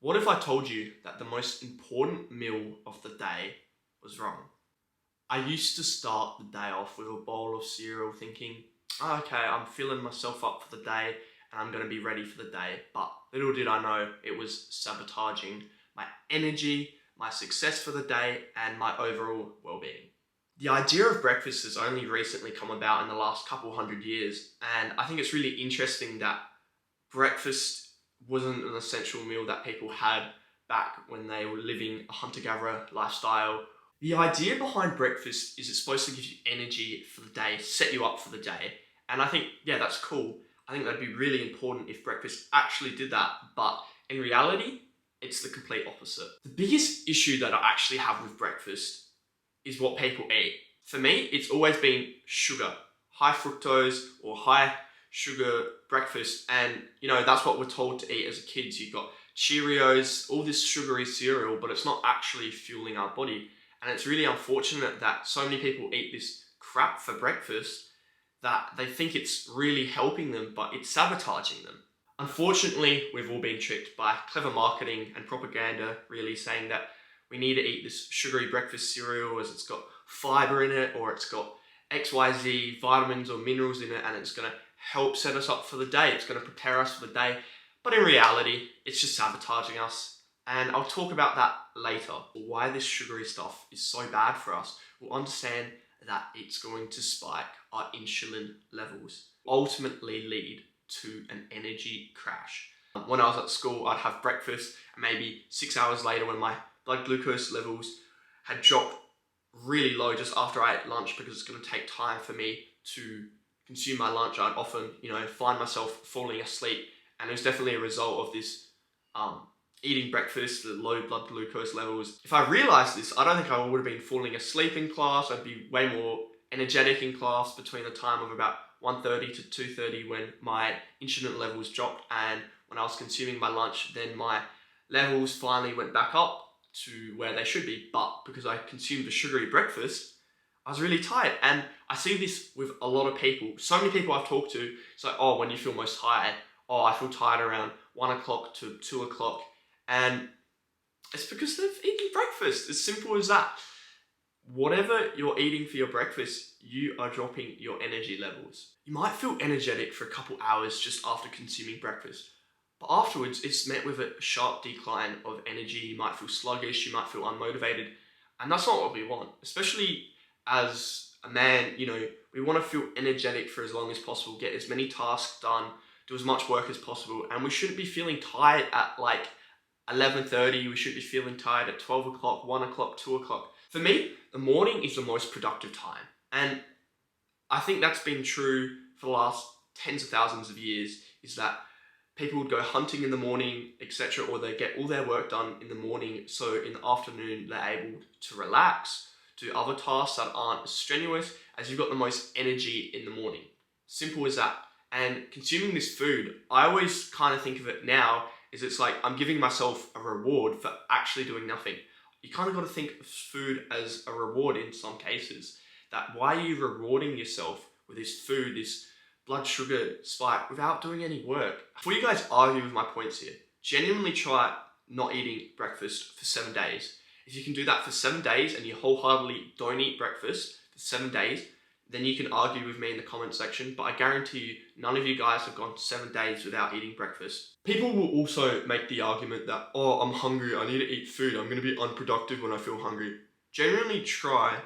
What if I told you that the most important meal of the day was wrong? I used to start the day off with a bowl of cereal thinking, "Oh, okay, I'm filling myself up for the day and I'm going to be ready for the day." But little did I know it was sabotaging my energy, my success for the day, and my overall well-being. The idea of breakfast has only recently come about in the last couple hundred years, and I think it's really interesting that breakfast wasn't an essential meal that people had back when they were living a hunter-gatherer lifestyle. The idea behind breakfast is it's supposed to give you energy for the day, set you up for the day. And I think, yeah, that's cool. I think that'd be really important if breakfast actually did that. But in reality, it's the complete opposite. The biggest issue that I actually have with breakfast is what people eat. For me, it's always been sugar, high fructose or high sugar breakfast. And that's what we're told to eat as kids. You've got Cheerios, all this sugary cereal, but it's not actually fueling our body. And it's really unfortunate that so many people eat this crap for breakfast that they think it's really helping them, but it's sabotaging them. Unfortunately, we've all been tricked by clever marketing and propaganda, really saying that we need to eat this sugary breakfast cereal as it's got fiber in it, or it's got XYZ vitamins or minerals in it, and it's going to help set us up for the day. It's going to prepare us for the day. But in reality, it's just sabotaging us. And I'll talk about that later. Why this sugary stuff is so bad for us. We'll understand that it's going to spike our insulin levels, ultimately lead to an energy crash. When I was at school, I'd have breakfast, and maybe 6 hours later when my blood glucose levels had dropped really low just after I ate lunch, because it's going to take time for me to consume my lunch, I'd often, find myself falling asleep. And it was definitely a result of this eating breakfast, the low blood glucose levels. If I realized this, I don't think I would have been falling asleep in class. I'd be way more energetic in class between the time of about 1:30 to 2:30 when my insulin levels dropped, and when I was consuming my lunch, then my levels finally went back up to where they should be. But because I consumed a sugary breakfast, I was really tired. And I see this with a lot of people. So many people I've talked to, it's like, "Oh, when you feel most tired?" "Oh, I feel tired around 1 o'clock to 2 o'clock. And it's because they've eaten breakfast. As simple as that. Whatever you're eating for your breakfast, you are dropping your energy levels. You might feel energetic for a couple hours just after consuming breakfast, but afterwards it's met with a sharp decline of energy. You might feel sluggish, you might feel unmotivated, and that's not what we want. Especially as a man, we want to feel energetic for as long as possible, get as many tasks done, do as much work as possible, and we shouldn't be feeling tired at like 11:30, we should be feeling tired at 12 o'clock, 1 o'clock, 2 o'clock. For me, the morning is the most productive time. And I think that's been true for the last tens of thousands of years, is that people would go hunting in the morning, etc., or they get all their work done in the morning, so in the afternoon they're able to relax, do other tasks that aren't as strenuous, as you've got the most energy in the morning. Simple as that. And consuming this food, I always kind of think of it now is it's like I'm giving myself a reward for actually doing nothing. You kind of got to think of food as a reward in some cases. That why are you rewarding yourself with this food, this blood sugar spike, without doing any work? Before you guys argue with my points here, genuinely try not eating breakfast for 7 days. If you can do that for 7 days and you wholeheartedly don't eat breakfast for 7 days, then you can argue with me in the comment section, but I guarantee you, none of you guys have gone 7 days without eating breakfast. People will also make the argument that, "Oh, I'm hungry, I need to eat food, I'm going to be unproductive when I feel hungry." Generally try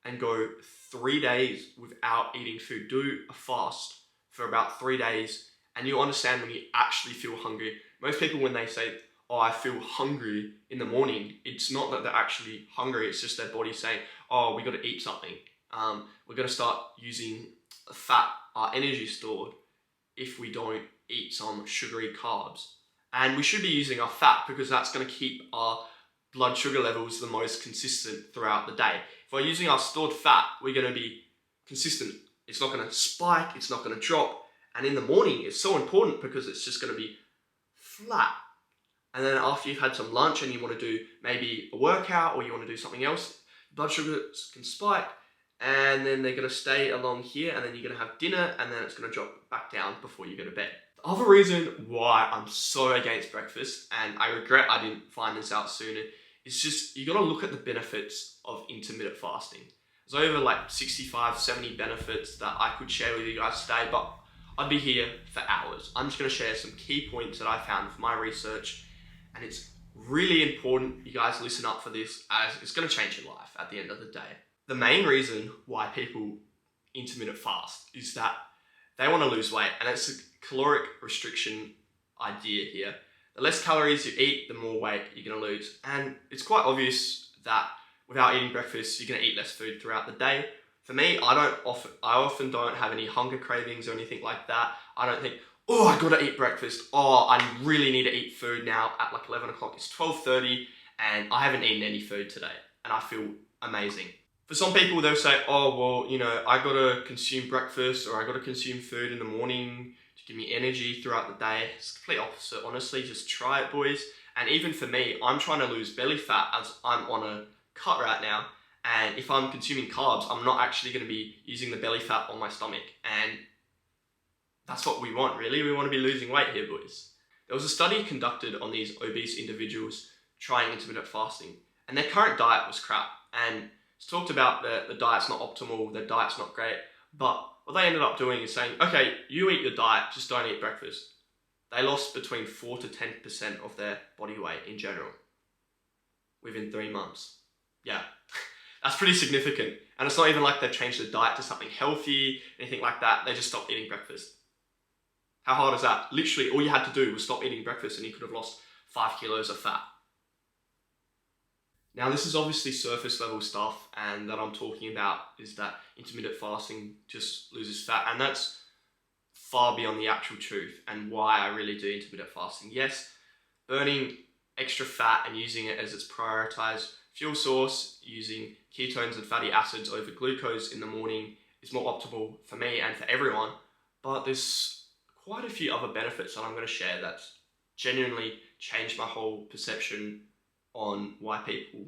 and go 3 days without eating food. Do a fast for about 3 days, and you'll understand when you actually feel hungry. Most people, when they say, "Oh, I feel hungry in the morning," it's not that they're actually hungry, it's just their body saying, "Oh, we got to eat something." We're going to start using fat, our energy stored, if we don't eat some sugary carbs. And we should be using our fat because that's going to keep our blood sugar levels the most consistent throughout the day. If we're using our stored fat, we're going to be consistent. It's not going to spike, it's not going to drop. And in the morning, it's so important because it's just going to be flat. And then after you've had some lunch and you want to do maybe a workout or you want to do something else, blood sugars can spike. And then they're going to stay along here, and then you're going to have dinner, and then it's going to drop back down before you go to bed. The other reason why I'm so against breakfast, and I regret I didn't find this out sooner, is just you gotta look at the benefits of intermittent fasting. There's over like 65, 70 benefits that I could share with you guys today, but I'd be here for hours. I'm just gonna share some key points that I found from my research, and it's really important you guys listen up for this, as it's gonna change your life at the end of the day. The main reason why people intermittent fast is that they want to lose weight, and it's a caloric restriction idea here. The less calories you eat, the more weight you're going to lose. And it's quite obvious that without eating breakfast, you're going to eat less food throughout the day. For me, I often don't have any hunger cravings or anything like that. I don't think, oh, I got to eat breakfast. Oh, I really need to eat food now at like 11 o'clock. It's 12:30 and I haven't eaten any food today. And I feel amazing. For some people, they'll say, oh, well, you know, I gotta consume breakfast or I gotta consume food in the morning to give me energy throughout the day. It's the complete opposite, honestly. Just try it, boys. And even for me, I'm trying to lose belly fat as I'm on a cut right now. And if I'm consuming carbs, I'm not actually gonna be using the belly fat on my stomach. And that's what we want, really. We want to be losing weight here, boys. There was a study conducted on these obese individuals trying intermittent fasting, and their current diet was crap. And it's talked about the diet's not optimal, the diet's not great, but what they ended up doing is saying, okay, you eat your diet, just don't eat breakfast. They lost between 4 to 10% of their body weight in general within 3 months. Yeah, that's pretty significant. And it's not even like they've changed their diet to something healthy, anything like that. They just stopped eating breakfast. How hard is that? Literally, all you had to do was stop eating breakfast and you could have lost 5 kilos of fat. Now, this is obviously surface level stuff, and that I'm talking about is that intermittent fasting just loses fat, and that's far beyond the actual truth and why I really do intermittent fasting. Yes, burning extra fat and using it as its prioritized fuel source, using ketones and fatty acids over glucose in the morning is more optimal for me and for everyone, but there's quite a few other benefits that I'm going to share that's genuinely changed my whole perception on why people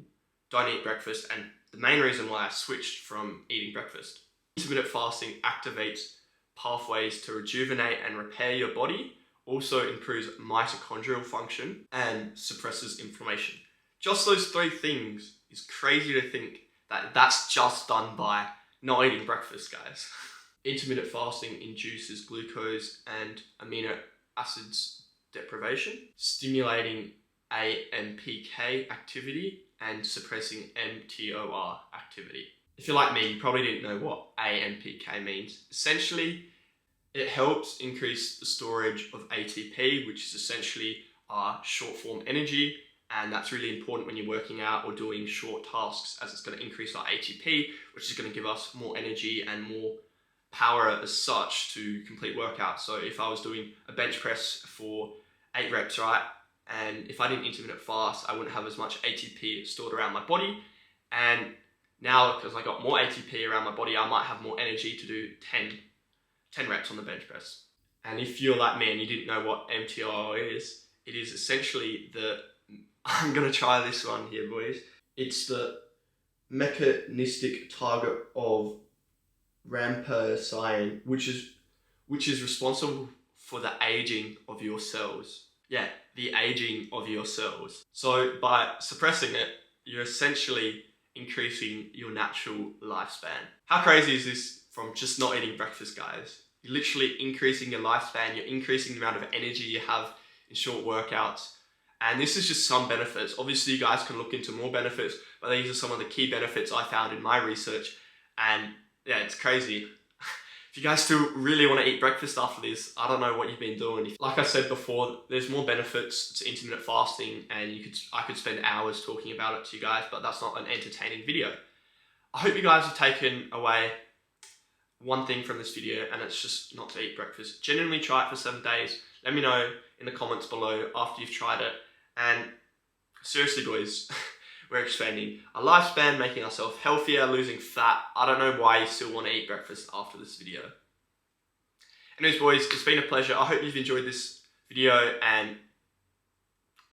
don't eat breakfast, and the main reason why I switched from eating breakfast. Intermittent fasting activates pathways to rejuvenate and repair your body, also improves mitochondrial function, and suppresses inflammation. Just those 3 things is crazy to think that that's just done by not eating breakfast, guys. Intermittent fasting induces glucose and amino acids deprivation, stimulating AMPK activity and suppressing mTOR activity. If you're like me, you probably didn't know what AMPK means. Essentially, it helps increase the storage of ATP, which is essentially our short form energy, and that's really important when you're working out or doing short tasks, as it's going to increase our ATP, which is going to give us more energy and more power as such to complete workouts. So if I was doing a bench press for 8 reps, right? And if I didn't intermittent fast, I wouldn't have as much ATP stored around my body. And now, because I got more ATP around my body, I might have more energy to do 10 reps on the bench press. And if you're like me and you didn't know what mTOR is, it is essentially I'm going to try this one here, boys. It's the mechanistic target of rampacine, which is responsible for the aging of your cells. Yeah, the aging of your cells. So by suppressing it, you're essentially increasing your natural lifespan. How crazy is this from just not eating breakfast, guys? You're literally increasing your lifespan, you're increasing the amount of energy you have in short workouts. And this is just some benefits. Obviously, you guys can look into more benefits, but these are some of the key benefits I found in my research. And yeah, it's crazy. If you guys still really want to eat breakfast after this, I don't know what you've been doing. Like I said before, there's more benefits to intermittent fasting, and I could spend hours talking about it to you guys, but that's not an entertaining video. I hope you guys have taken away one thing from this video, and it's just not to eat breakfast. Genuinely try it for 7 days. Let me know in the comments below after you've tried it. And seriously, boys, we're expanding our lifespan, making ourselves healthier, losing fat. I don't know why you still want to eat breakfast after this video. Anyways, boys, it's been a pleasure. I hope you've enjoyed this video, and